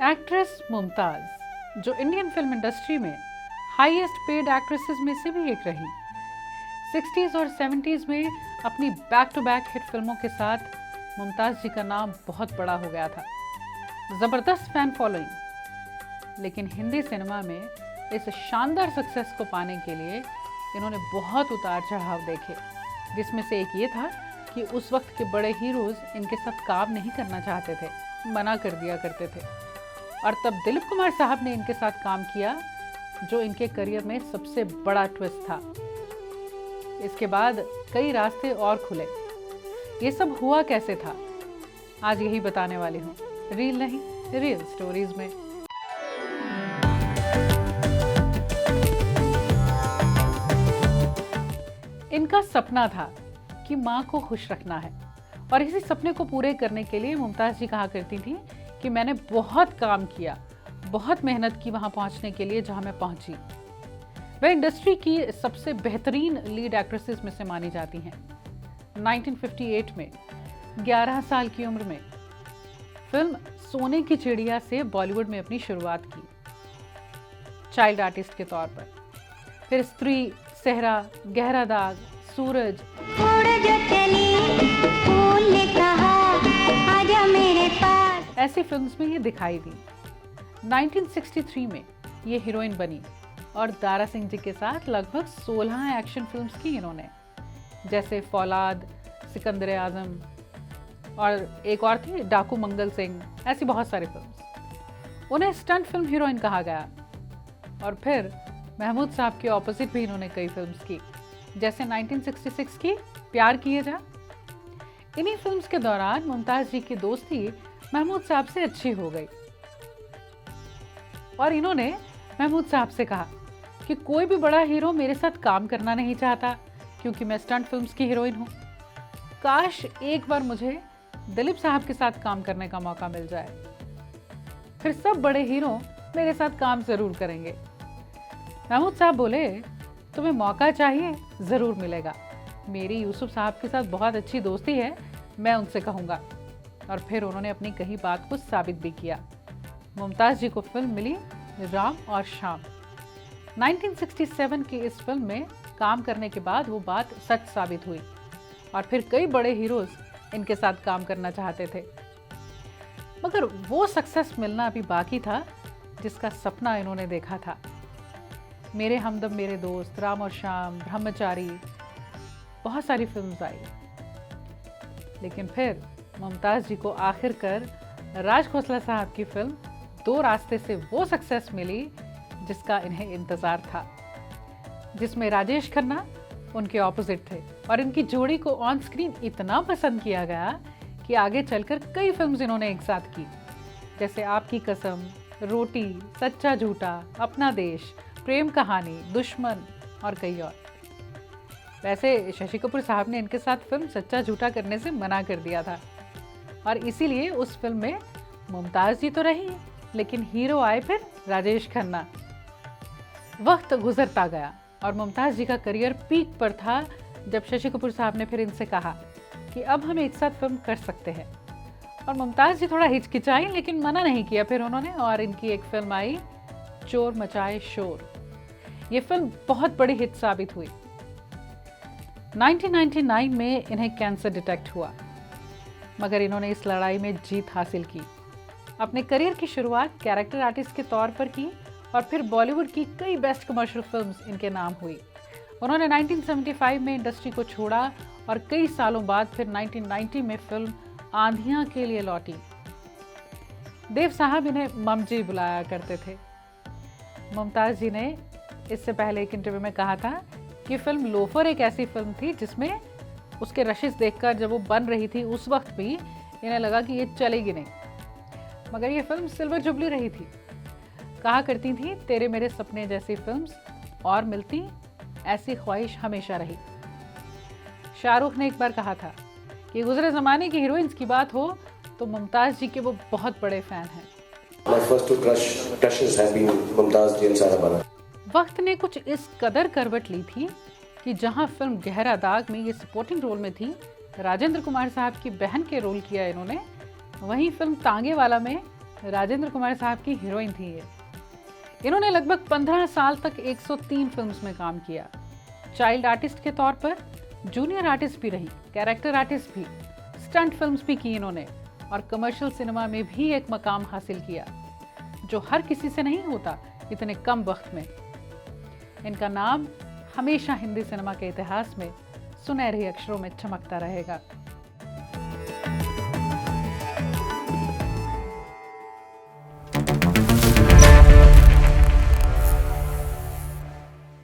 Actress Mumtaz, जो Indian film industry में highest paid actresses में से भी एक रही, 60s और 70s में अपनी बैक टू बैक हिट फिल्मों के साथ मुमताज़ जी का नाम बहुत बड़ा हो गया था, ज़बरदस्त फैन फॉलोइंग। लेकिन हिंदी सिनेमा में इस शानदार सक्सेस को पाने के लिए इन्होंने बहुत उतार चढ़ाव देखे, जिसमें से एक ये था कि उस वक्त के बड़े हीरोज़ इनके साथ काम नहीं करना चाहते थे, मना कर दिया करते थे। और तब दिलीप कुमार साहब ने इनके साथ काम किया, जो इनके करियर में सबसे बड़ा ट्विस्ट था। इसके बाद कई रास्ते और खुले। ये सब हुआ कैसे था, आज यही बताने वाली हूँ, रील नहीं रियल स्टोरीज में। इनका सपना था कि माँ को खुश रखना है, और इसी सपने को पूरे करने के लिए मुमताज़ जी कहा करती थी कि मैंने बहुत काम किया, बहुत मेहनत की वहाँ पहुँचने के लिए जहाँ मैं पहुँची। वह इंडस्ट्री की सबसे बेहतरीन लीड एक्ट्रेसेस में से मानी जाती हैं। 1958 में 11 साल की उम्र में फिल्म सोने की चिड़िया से बॉलीवुड में अपनी शुरुआत की, चाइल्ड आर्टिस्ट के तौर पर। फिर स्त्री, सेहरा, गहरा दाग, सूरज, ऐसी फिल्म्स में ये दिखाई दी। 1963 में ये हीरोइन बनी और दारा सिंह जी के साथ लगभग 16 एक्शन फिल्म्स की इन्होंने, जैसे फौलाद, सिकंदर आजम, और एक और थी डाकू मंगल सिंह। ऐसी बहुत सारी फिल्म्स। उन्हें स्टंट फिल्म हीरोइन कहा गया। और फिर महमूद साहब के ऑपोजिट भी इन्होंने कई फिल्म्स की, जैसे 1966 की प्यार किए जा। इन्हीं फिल्म्स के दौरान मुमताज़ जी की दोस्ती महमूद साहब से अच्छी हो गई और इन्होंने महमूद साहब से कहा कि कोई भी बड़ा हीरो मेरे साथ काम करना नहीं चाहता, क्योंकि मैं स्टंट फिल्म्स की हीरोइन हूँ। काश एक बार मुझे दिलीप साहब के साथ काम करने का मौका मिल जाए, फिर सब बड़े हीरो मेरे साथ काम जरूर करेंगे। महमूद साहब बोले, तुम्हें मौका चाहिए, ज़रूर मिलेगा। मेरी यूसुफ साहब के साथ बहुत अच्छी दोस्ती है, मैं उनसे कहूँगा। और फिर उन्होंने अपनी कही बात को साबित भी किया। मुमताज़ जी को फिल्म मिली राम और शाम। 1967 की इस फिल्म में काम करने के बाद वो बात सच साबित हुई और फिर कई बड़े हीरोज़ इनके साथ काम करना चाहते थे। मगर वो सक्सेस मिलना अभी बाकी था जिसका सपना इन्होंने देखा था। मेरे हमदम मेरे दोस्त, राम और शाम, ब्रह्मचारी, बहुत सारी फिल्म्स आई। लेकिन फिर मुमताज़ जी को आखिरकार राज खोसला साहब की फिल्म दो रास्ते से वो सक्सेस मिली जिसका इन्हें इंतज़ार था, जिसमें राजेश खन्ना उनके ऑपोजिट थे। और इनकी जोड़ी को ऑन स्क्रीन इतना पसंद किया गया कि आगे चलकर कई फिल्म्स इन्होंने एक साथ की, जैसे आपकी कसम, रोटी, सच्चा झूठा, अपना देश, प्रेम कहानी, दुश्मन और कई और। वैसे शशि कपूर साहब ने इनके साथ फिल्म सच्चा झूठा करने से मना कर दिया था, और इसीलिए उस फिल्म में मुमताज़ जी तो रही, लेकिन हीरो आए फिर राजेश खन्ना। वक्त गुजरता गया और मुमताज़ जी का करियर पीक पर था जब शशि कपूर साहब ने फिर इनसे कहा कि अब हम एक साथ फिल्म कर सकते हैं। और मुमताज़ जी थोड़ा हिचकिचाई, लेकिन मना नहीं किया फिर उन्होंने, और इनकी एक फिल्म आई चोर मचाए शोर। ये फिल्म बहुत बड़ी हिट साबित हुई। 1999 में इन्हें कैंसर डिटेक्ट हुआ, मगर इन्होंने इस लड़ाई में जीत हासिल की। अपने करियर की शुरुआत कैरेक्टर आर्टिस्ट के तौर पर की और फिर बॉलीवुड की कई बेस्ट कमर्शियल फिल्म्स इनके नाम हुई। उन्होंने 1975 में इंडस्ट्री को छोड़ा और कई सालों बाद फिर 1990 में फिल्म आंधियां के लिए लौटी। देव साहब इन्हें मम जी बुलाया करते थे। मुमताज़ जी ने इससे पहले एक इंटरव्यू में कहा था कि फिल्म लोफर एक ऐसी फिल्म थी जिसमें उसके रशिस देखकर जब वो बन रही थी उस वक्त भी इन्हें लगा कि ये चलेगी नहीं, मगर ये फिल्म सिल्वर जुबली रही थी। कहा करती थी, तेरे मेरे सपने जैसी फिल्म्स और मिलती, ऐसी ख्वाहिश हमेशा रही। शाहरुख ने एक बार कहा था कि गुजरे ज़माने की हीरोइंस की बात हो तो मुमताज़ जी के वो बहुत बड़े फ़ैन हैं। My first two crushes have been Mumtaz ji and सारा बानो। वक्त ने कुछ इस कदर करवट ली थी कि जहां फिल्म गहरा दाग में ये सपोर्टिंग रोल में थी, राजेंद्र कुमार साहब की बहन के रोल किया इन्होंने, वहीं फिल्म तांगे वाला में राजेंद्र कुमार साहब की हीरोइन थी ये। इन्होंने लगभग 15 साल तक 103 फिल्म्स में काम किया। चाइल्ड आर्टिस्ट के तौर पर जूनियर आर्टिस्ट भी रही, कैरेक्टर आर्टिस्ट भी, स्टंट फिल्म्स भी की इन्होंने और कमर्शियल सिनेमा में भी एक मकाम हासिल किया, जो हर किसी से नहीं होता इतने कम वक्त में। इनका नाम हमेशा हिंदी सिनेमा के इतिहास में सुनहरे अक्षरों में चमकता रहेगा।